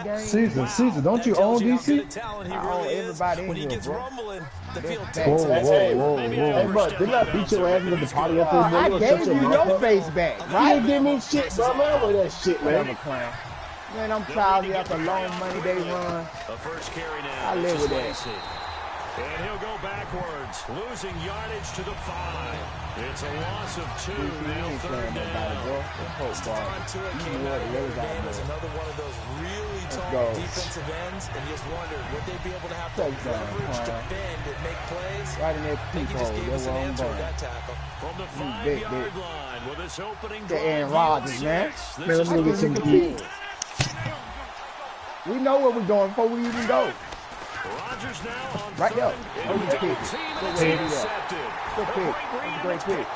the game? Caesar, don't you own DC? I own everybody in here, bro. Whoa. Hey, bro, didn't I beat your ass with the party up there? I gave you your face back, right? You didn't give me shit, bro. Man, with that shit, man. Whatever, clown. Man, I'm tired after a long money day run. I live with that. And he'll go backwards, losing yardage to the 5. It's a loss of 2. Now third down. Tua came out of the game as another one of those really tall defensive ends, and you just wondered, would they be able to have the leverage to bend and make plays? Right in that I think he just gave us an answer with that tackle. From the 5-yard line with his opening drive. Aaron Rodgers, man. Man, let's go get some beat. We know where we're going before we even go. Rodgers now on right there. Oh, you pick. Good pick. That's a great pick.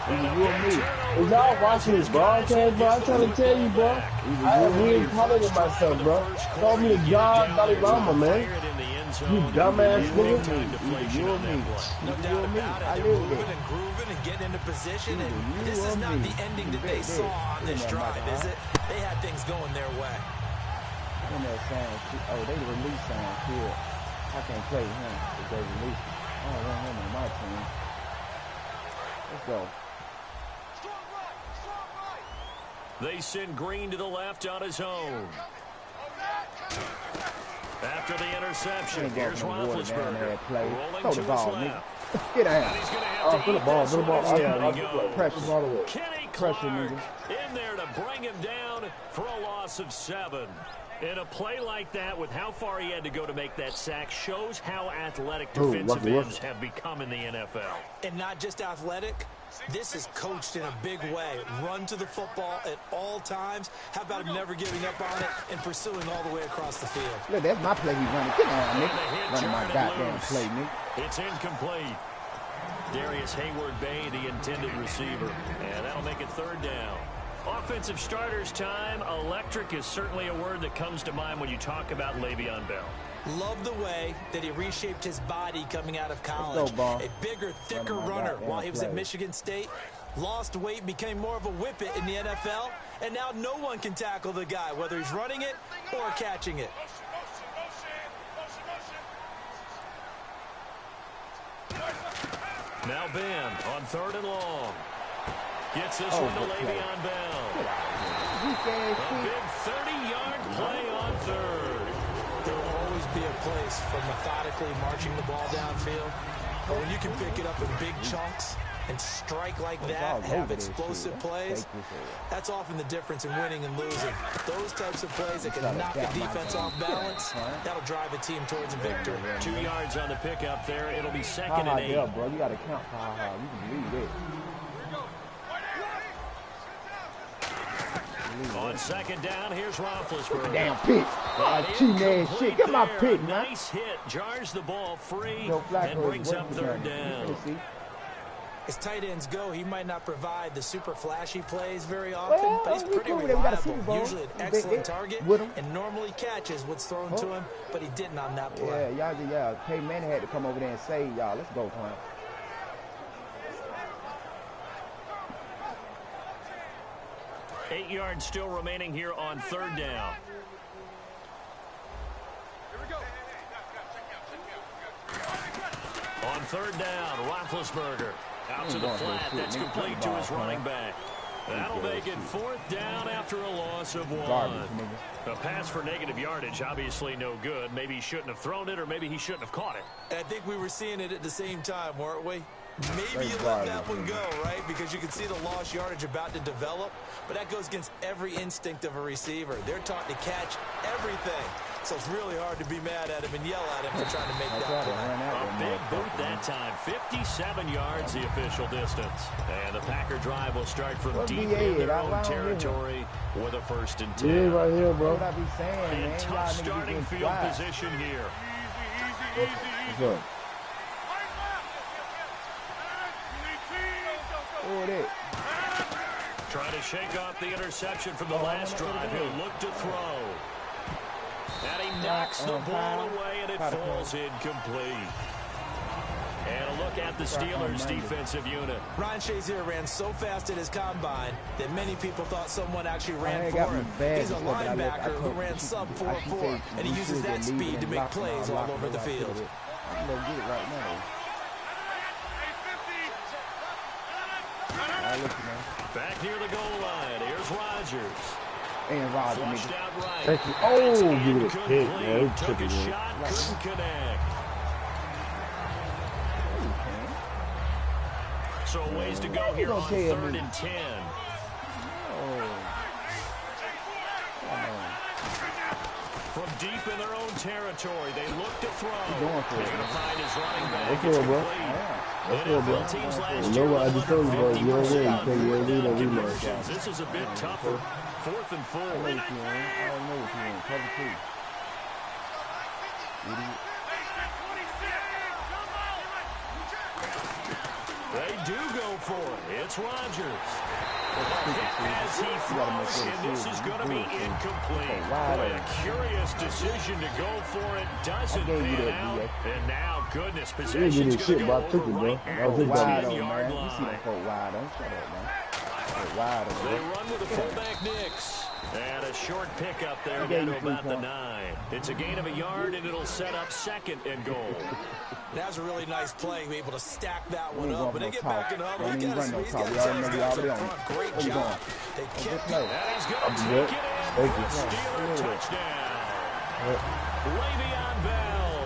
You and me. Is y'all watching this broadcast, bro? I'm trying to tell you, bro. I'm really calling myself, bro. Call me the God, Dolly Rama, man. You dumbass nigga. You and me. I live with it. And grooving and getting into position. And this is not the ending that they saw on this drive, is it? They had things going their way. In there saying, oh, they released sound here. I can't play him if they release him. I don't want him on my team. Let's go. They send Green to the left on his own. After the interception, here's Roethlisberger. Rolling to his left. Get out. Oh, for the ball. Pressure. Kenny Clark in there to bring him down for a loss of 7. And a play like that, with how far he had to go to make that sack, shows how athletic defensive ends have become in the NFL. And not just athletic, this is coached in a big way. Run to the football at all times. How about him never giving up on it and pursuing all the way across the field? Look, that's my play he's running. Get on, nigga. Running my goddamn play, nigga. It's incomplete. Darius Hayward-Bay, the intended receiver. And that'll make it third down. Offensive starters time. Electric is certainly a word that comes to mind when you talk about Le'Veon Bell. Love the way that he reshaped his body coming out of college. A bigger, thicker runner while he was at Michigan State. Lost weight, became more of a whippet in the NFL. And now no one can tackle the guy, whether he's running it or catching it. Now Ben on 3rd and long. Gets this one to Le'Veon Bell. A big 30-yard play on 3rd. There will always be a place for methodically marching the ball downfield. But when you can pick it up in big chunks and strike like that, have explosive plays, that's often the difference in winning and losing. Those types of plays that can knock a defense off balance, that'll drive a team towards a victory. 2 yards on the pickup there. It'll be 2nd and 8. Yeah, bro. You got to count how you can believe it. On 2nd down, here's Roethlisberger. Damn pick. Cheating ass shit. Get my pick, man. Nice hit. Jars the ball free and brings up 3rd down. As tight ends go, he might not provide the super flashy plays very often, but he's pretty reliable. Usually an excellent target and normally catches what's thrown to him, but he didn't on that play. Yeah. Pey Manning had to come over there and save y'all. Let's go, Tom. 8 yards still remaining here on 3rd down. Here we go. On 3rd down, Roethlisberger out to the flat. That's complete to his running back. That'll make it 4th down after a loss of 1. A pass for negative yardage, obviously no good. Maybe he shouldn't have thrown it, or maybe he shouldn't have caught it. I think we were seeing it at the same time, weren't we? Maybe you let that one go, right? Because you can see the lost yardage about to develop, but that goes against every instinct of a receiver. They're taught to catch everything, so it's really hard to be mad at him and yell at him for trying to make that play. A big boot that time, 57 yards the official distance. And the Packer drive will start from deep in their own territory with a 1st and 10. Yeah, right here, bro. What I be saying, man. Tough starting field position here. Good. Trying to shake off the interception from the last drive. He'll look to throw. And he knocks the ball away, and it falls incomplete. And a look at the Steelers' defensive unit. Ryan Shazier ran so fast at his combine that many people thought someone actually ran for him. He's a linebacker who ran sub 4.4, and he uses that speed to make plays all over the field. I'm going to get it right now. Back near the goal line. Here's Rodgers. And Rodgers. Flushed out right. Thank you. Oh, give it a hit, man. Took a shot, couldn't connect. So ways to go here on 3rd and 10. From deep in their own territory, they look to throw. They're going to find his running back. That's good, bro. That's good, bro. You know what I just told you, bro. You don't win. You can't win. This is a bit tougher. 4th and 4. I don't know what you want. Cover 2. They do go for it. It's Rodgers. As he throws, and this is going to be incomplete. Boy, a curious decision to go for it. Doesn't pan out. And now, goodness, possession's going to go over right at the 10-yard line. They run with a fullback Nix. And a short pickup there down to about the 9. It's a gain of a yard, and it'll set up 2nd and goal. That's a really nice play, be able to stack that one up. But they get back in the huddle. He's got his guys up front. Great job. They kept it. And he's going to take it in for a Steeler touchdown. Le'Veon Bell,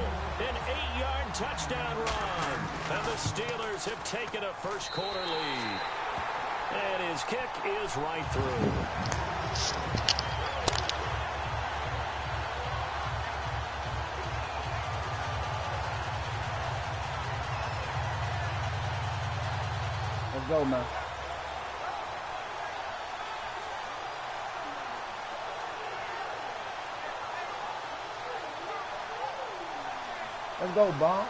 an 8-yard touchdown run. And the Steelers have taken a first-quarter lead. And his kick is right through. Let's go, man. Let's go, Bomb.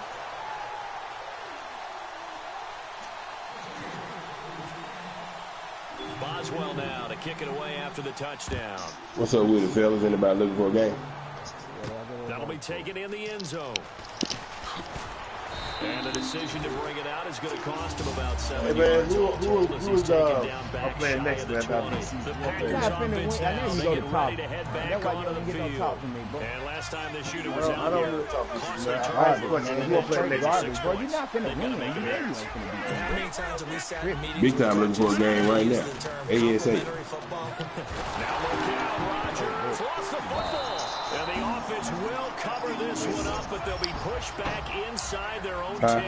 Boswell now to kick it away after the touchdown. What's up with it, fellas? Anybody looking for a game? That'll be taken in the end zone. And the decision to bring it out is going to cost him about 7 yards. Who's I'm playing next, man? The Packers offense now, they get ready to head back onto the field. And last time this shooter was out here, You're not going to Bro, you're not going to win. Big time looking for a game right now. ASA. Now look out, Rodgers lost the football. And the offense will cover this one up, but they'll be pushed back inside their own 10.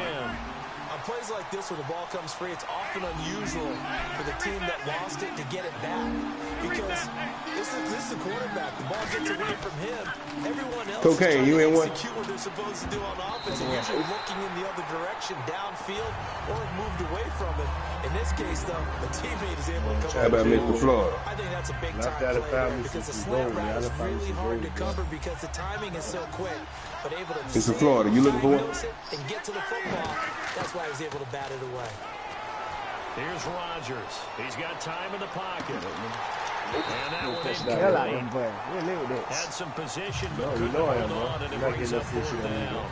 On plays like this where the ball comes free, it's often unusual for the team that lost it to get it back. Because this is the quarterback. The ball gets away from him. Everyone else is trying to execute what they're supposed to do on offense and usually looking in the other direction, downfield, or moved away from it. In this case, though, the teammate is able to come How about Mr. Florida? I think that's a big-time play there because the slant route is really hard to cover because the timing is so quick. But able to Mr. Florida, you looking for one? And get to the football. That's why he was able to bat it away. Here's Rodgers. He's got time in the pocket. And that one incomplete. Had some position, but couldn't hold on, and it brings up 4th down.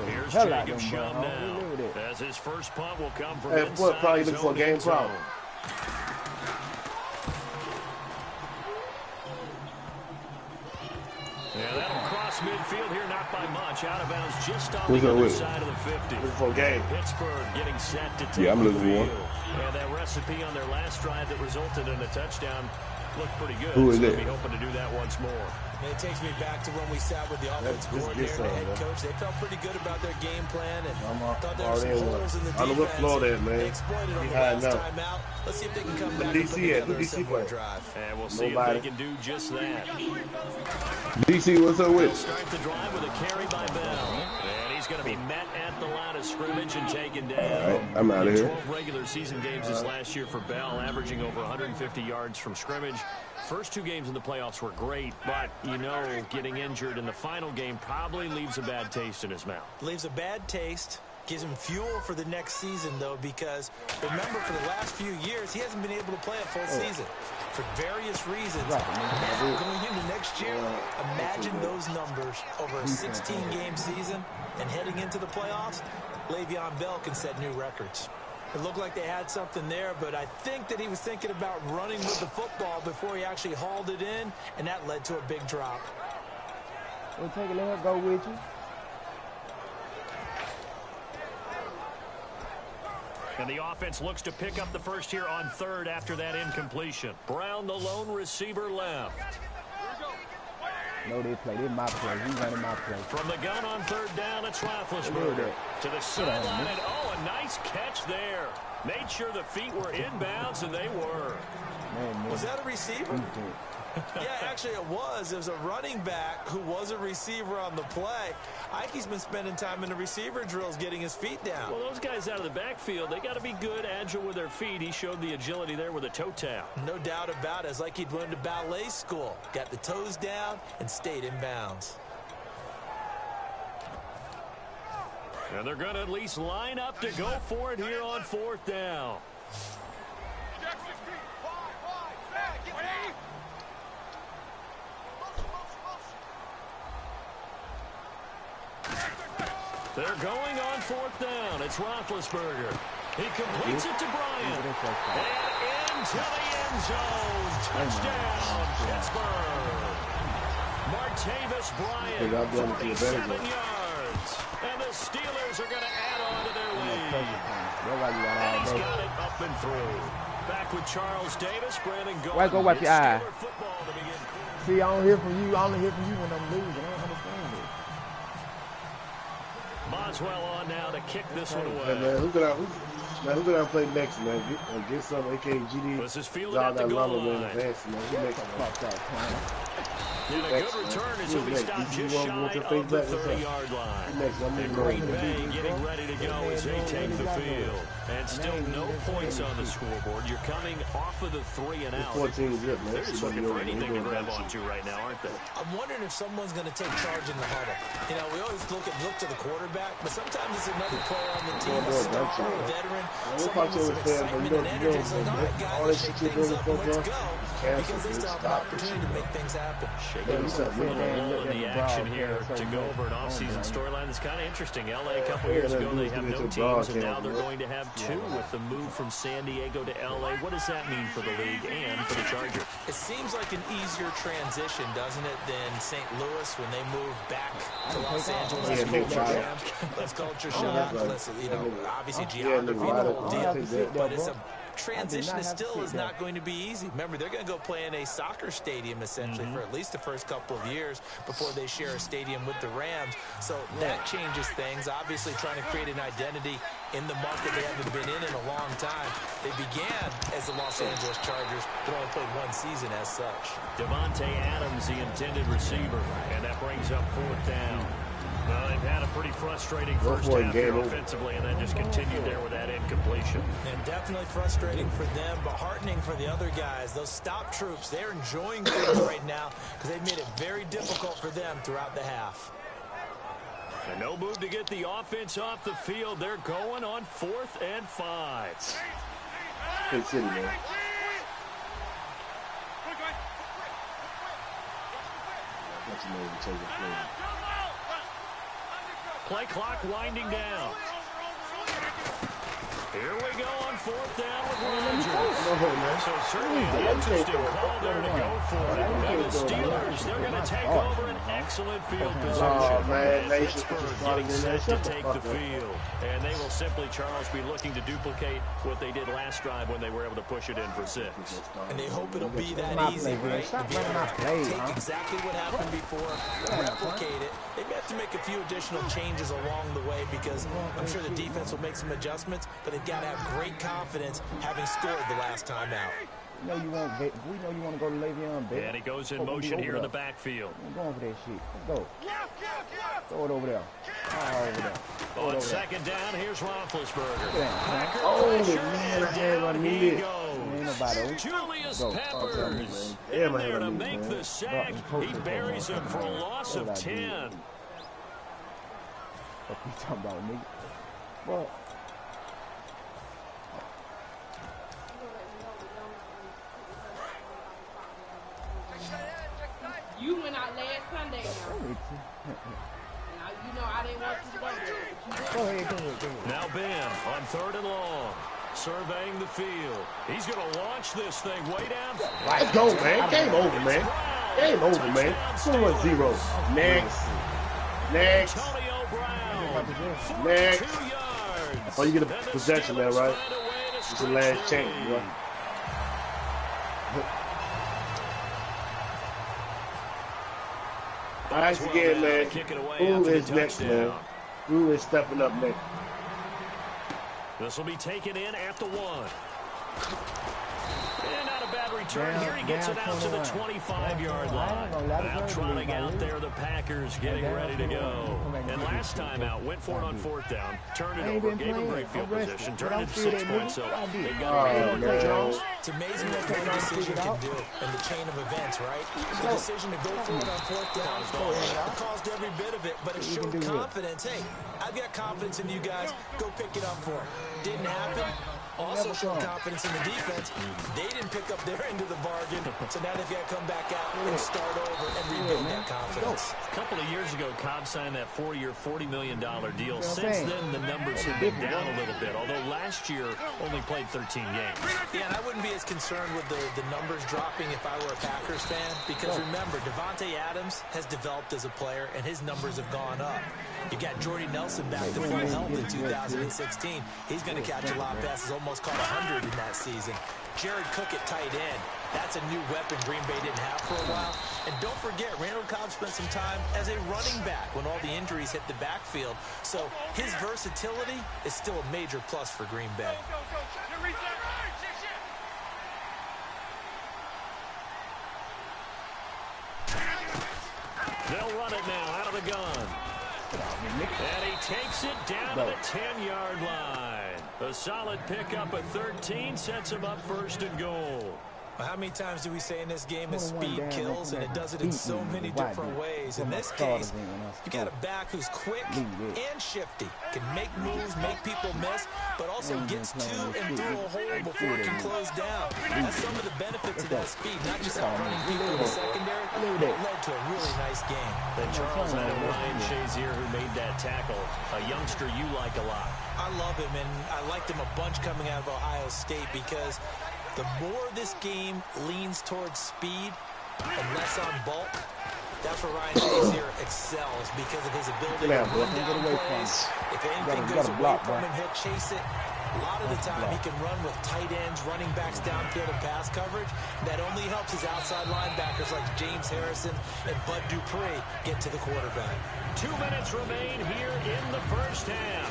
Here's Jacob Shum now, as his first punt will come from inside probably his looking for a own game end zone. problem. Yeah, that'll cross midfield here, not by much. Out of bounds just on the other side of the 50. Pittsburgh getting set to take the field. And that recipe on their last drive that resulted in a touchdown looked pretty good. Who is so it? They'll be hoping to do that once more. And it takes me back to when we sat with the offensive coordinator and the head coach. They felt pretty good about their game plan and thought there were some holes in the defense. They exploited on the last time out. Let's see if they can come back and put together a similar drive. And we'll see if they can do just that. DC, what's up with? Start the drive with a carry by Bell. And he's going to be met at the line of scrimmage and taken down. All right, I'm out of here. 12 regular season games this last year for Bell, averaging over 150 yards from scrimmage. First 2 games in the playoffs were great, but, you know, getting injured in the final game probably leaves a bad taste in his mouth. Leaves a bad taste, Gives him fuel for the next season, though, because remember, for the last few years, he hasn't been able to play a full season for various reasons. Now, going into next year, imagine those numbers over a 16-game season and heading into the playoffs. Le'Veon Bell can set new records. It looked like they had something there, but I think that he was thinking about running with the football before he actually hauled it in, and that led to a big drop. We'll take it, let her go with you. And the offense looks to pick up the first here on third after that incompletion. Brown, the lone receiver, left. No, they play. They my play. He's running my play. From the gun on third down, it's Roethlisberger. To the sideline, and a nice catch there. Made sure the feet were inbounds, and they were. Man. Was that a receiver? Yeah, actually it was. It was a running back who was a receiver on the play. Ike's been spending time in the receiver drills getting his feet down. Well, those guys out of the backfield, they got to be good, agile with their feet. He showed the agility there with a toe tap. No doubt about it. It's like he'd went to ballet school. Got the toes down and stayed in bounds. And they're going to at least line up to go for it here on fourth down. They're going on fourth down. It's Roethlisberger. He completes it to Bryant. And into the end zone. Touchdown, Pittsburgh. Martavis Bryant, 47 yards. And the Steelers are going to add on to their lead. And he's got it up and through. Back with Charles Davis, Brandon Gold. Why go wipe your eye? Football to begin. See, I don't hear from you. I only hear from you when I'm losing. I don't understand it. Boswell on now to kick this one away. Hey, man, who can I play next, man? Get some AKGD. This is fielded at the goal line. Advance, man. Who next, man? And a good return as he'll be stopped just shy of the 30-yard line. And Green Bay getting ready to go as they take the field. And still no points on the scoreboard. You're coming off of the 3 and out. 14 zip, man. They're just looking for anything to grab onto right now, aren't they? I'm wondering if someone's going to take charge in the huddle. You know, we always look to the quarterback, but sometimes it's another player on the team, a star, a veteran, someone with some excitement and energy. It's like, all right, guys, let's shake things up and let's go. Because they still have an opportunity to make things happen. Shaking in the action here to go over an offseason storyline that's kind of interesting. LA a couple years ago, they have no teams, and now they're going to have 2 with the move from San Diego to LA. What does that mean for the league and for the Chargers? It seems like an easier transition, doesn't it, than St. Louis when they moved back to Los Angeles. Let's culture shock. You know, obviously geography, the whole deal. But it's a transition is not going to be easy. Remember, they're going to go play in a soccer stadium essentially for at least the first couple of years before they share a stadium with the Rams. So that changes things. Obviously trying to create an identity in the market they haven't been in a long time. They began as the Los Angeles Chargers, but only played 1 season as such. Devontae Adams, the intended receiver, and that brings up fourth down. Well, they've had a pretty frustrating first half here offensively, and then just continued there with that incompletion. And definitely frustrating for them, but heartening for the other guys. Those stop troops, they're enjoying things right now because they've made it very difficult for them throughout the half. And no move to get the offense off the field. They're going on 4th and 5. Good city, man. That's amazing. Take it, please. Play clock winding down. Here we go on 4th down with Rodgers. So certainly an interesting call there to go for it. And the Steelers, they're going to take over an excellent field position. Pittsburgh getting set to take the field. And they will simply, Charles, be looking to duplicate what they did last drive when they were able to push it in for 6. And they hope it'll be that easy, right? To be able to take exactly what happened before, replicate it. They may have to make a few additional changes along the way because I'm sure the defense will make some adjustments, but they've got to have great confidence having scored the last time out. We know you want to go to Le'Veon Bell. And he goes in motion here in the backfield. I'm going for that shit. Let's go. Throw it over there. Over there. On 2nd down, here's Roethlisberger. Man, I had what I needed. Julius Peppers in there to make the sack. He buries him for a loss of 10. What you talking about, nigga? But you went out last Sunday now. You know I didn't want you to go there. Go ahead. Now Ben on 3rd and long. Surveying the field. He's going to launch this thing way down. Let's go, man. Game over, man. Game over, man. 2-0. Next. Next. Antonio Brown. Next. 2 yards. Oh, you get a possession there, right? It's the last chance, bro. Nice again, man. Who is next, man? Who is stepping up next? This will be taken in at the 1. And not a bad return. Here he gets it out to the 25-yard line. Now trotting out there, the Packers getting ready to go. And last time out, went for it on 4th down, turned it over, gave him great field position, turned it into 6 points. So they got a good Jones. It's amazing what one decision can do in the chain of events, right? The decision to go for it on 4th down, it caused every bit of it, but it showed confidence. Hey, I've got confidence in you guys. Go pick it up for it. Didn't happen. Also showed confidence in the defense. They didn't pick up their end of the bargain, so now they've got to come back out and start over and rebuild that confidence. A couple of years ago, Cobb signed that 4-year, $40 million deal. Since then, the numbers have been down a little bit, although last year only played 13 games. Yeah, and I wouldn't be as concerned with the numbers dropping if I were a Packers fan, because remember, Devontae Adams has developed as a player, and his numbers have gone up. You got Jordy Nelson back to full health in 2016. He's going to catch a lot of passes, almost caught 100 in that season. Jared Cook at tight end. That's a new weapon Green Bay didn't have for a while. And don't forget, Randall Cobb spent some time as a running back when all the injuries hit the backfield. So his versatility is still a major plus for Green Bay. They'll run it now out of the gun. And he takes it down to the 10-yard line. A solid pickup at 13 sets him up 1st and goal. How many times do we say in this game that speed kills, and it does it in so many different ways? In this case, you got a back who's quick and shifty, can make moves, make people miss, but also gets to and through a hole before it can close down. That's some of the benefits of that speed, not just outrunning people in the secondary, but it led to a really nice game. Then Charles had Ryan Shazier who made that tackle, a youngster you like a lot. I love him, and I liked him a bunch coming out of Ohio State because the more this game leans towards speed and less on bulk, that's where Ryan Shazier excels because of his ability to run down plays. If anything goes away from him, he'll chase it. A lot of the time, he can run with tight ends, running backs downfield and pass coverage. That only helps his outside linebackers like James Harrison and Bud Dupree get to the quarterback. 2 minutes remain here in the 1st half.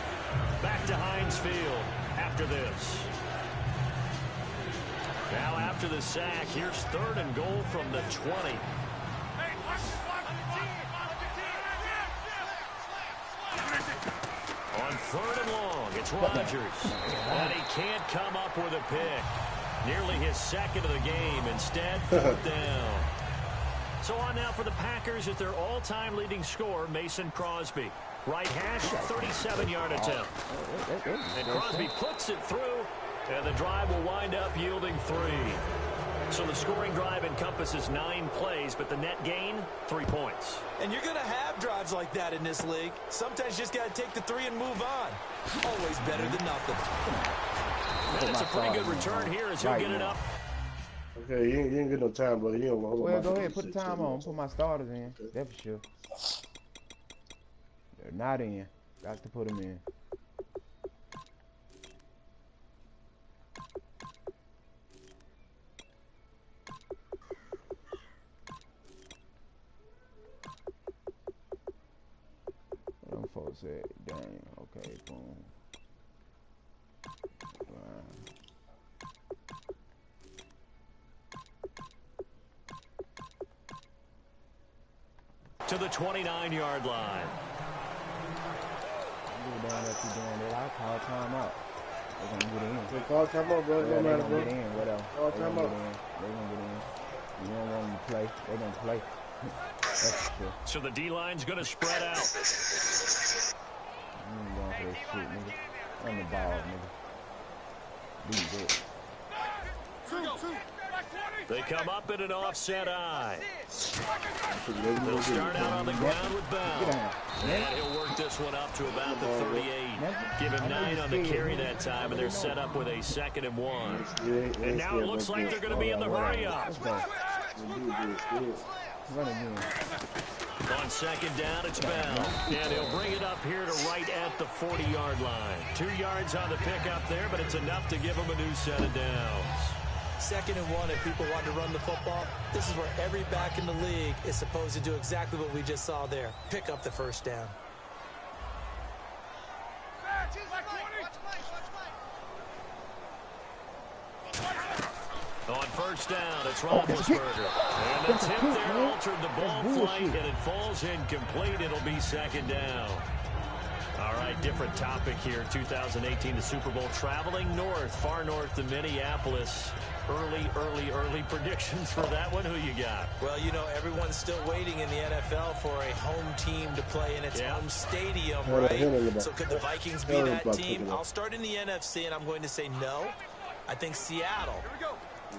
Back to Heinz Field after this. Now after the sack, here's 3rd and goal from the 20. On 3rd and long, it's Rodgers. And he can't come up with a pick. Nearly his 2nd of the game. Instead, 4th down. So on now for the Packers is their all-time leading scorer, Mason Crosby. Right hash, 37-yard attempt. And Crosby puts it through, and the drive will wind up yielding 3. So the scoring drive encompasses 9 plays, but the net gain, 3 points. And you're going to have drives like that in this league. Sometimes you just got to take the 3 and move on. Always better than nothing. And it's a pretty good return here as he'll get it up. Okay, you ain't get no time, brother. You don't hold Well, go ahead, put the time on. Put my starters in. That's for sure. They're not in. Got to put them in. Them folks said, dang, okay, boom. To the 29-yard line. I'll call timeout. They're going to get in. They call timeout, bro. They're going to get in. What else? Call timeout. They're going to get in. You don't want them to play. They're going to play. That's for sure. So the D-line's going to spread out. You ain't going for this shit, nigga. On the ball, nigga. Leave it. They come up in an offset eye. They'll start out on the ground with Bell. And he'll work this one up to about the 38. Give him 9 on the carry that time, and they're set up with a 2nd and 1. And now it looks like they're going to be in the hurry-up. On 2nd down, it's Bell. And he'll bring it up here to right at the 40-yard line. 2 yards on the pickup there, but it's enough to give him a new set of downs. 2nd and 1, if people want to run the football, this is where every back in the league is supposed to do exactly what we just saw there. Pick up the 1st down. On 1st down, it's Roethlisberger. And the tip there altered the ball flight, and it falls incomplete. It'll be 2nd down. All right, different topic here. 2018, the Super Bowl, traveling north, far north to Minneapolis. Early predictions for that one. Who you got? Well, you know, everyone's still waiting in the NFL for a home team to play in its home stadium, right? So could the Vikings be that team? I'll start in the NFC, and I'm going to say no. I think Seattle.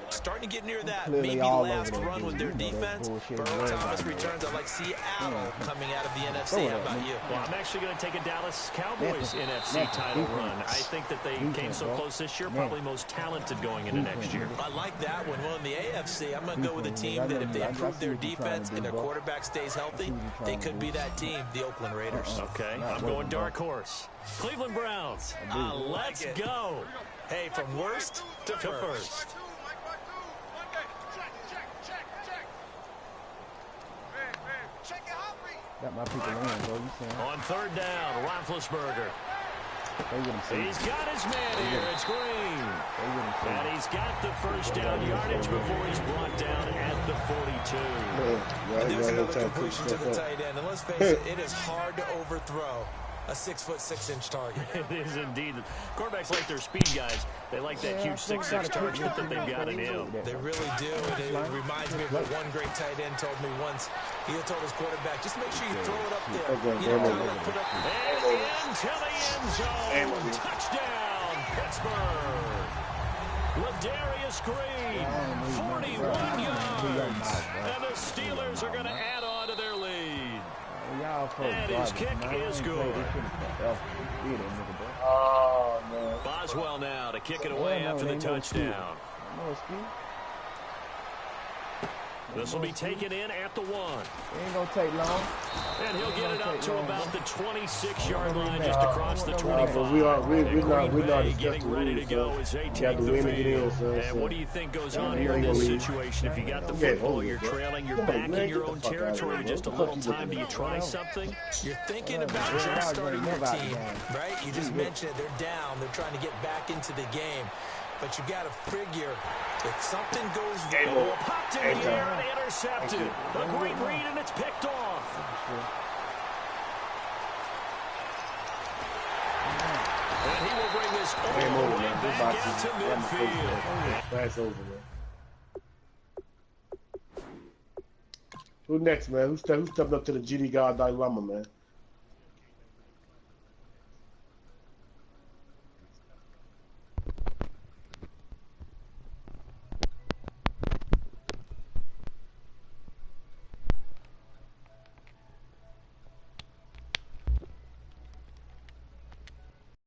Starting to get near that maybe last run with their defense. Burrow Thomas returns. I like Seattle coming out of the NFC. How about you? Well, I'm actually going to take a Dallas Cowboys NFC title run. I think that they came so close this year, probably most talented going into next year. I like that one. Well, in the AFC, I'm going to go with a team that if they improve their defense and their quarterback stays healthy, they could be that team, the Oakland Raiders. Okay, I'm going dark horse. Cleveland Browns. Let's go. Hey, from worst to first. Got my people in, bro. You saying? On 3rd down, Roethlisberger. He's got his man here. It's Green. And he's got the 1st down yardage before he's brought down at the 42. And there's another completion to the tight end. And let's face it, it is hard to overthrow a 6'6" target. It is indeed. Quarterbacks like their speed guys. They like that huge 6'6" target that they've got in him. They really do. And it reminds me of what one great tight end told me once. He told his quarterback, just make sure you throw it up there. You know, put up and into the end zone. Touchdown, Pittsburgh. Ladarius Green, 41 yards. And the Steelers are going to add on to their lead. And his kick is good. Oh, man. Boswell now to kick it away after the touchdown. This will be taken in at the 1. It ain't gonna take long. And he'll get it up to about the 26-yard line, just across the 25. We're not getting ready to go as they take the field. And what do you think goes on here in this situation? If you got the football, you're trailing, you're back in your own territory, just a little time. Do you try something? You're thinking about just starting your team, right? You just mentioned it. They're down. They're trying to get back into the game. But you got to figure if something goes wrong. Popped in the air and intercepted. A great read, and it's picked off. And he will bring this all the way back out to midfield. That's over, man. Who next, man? Who stepped up to the GD God dilemma, man?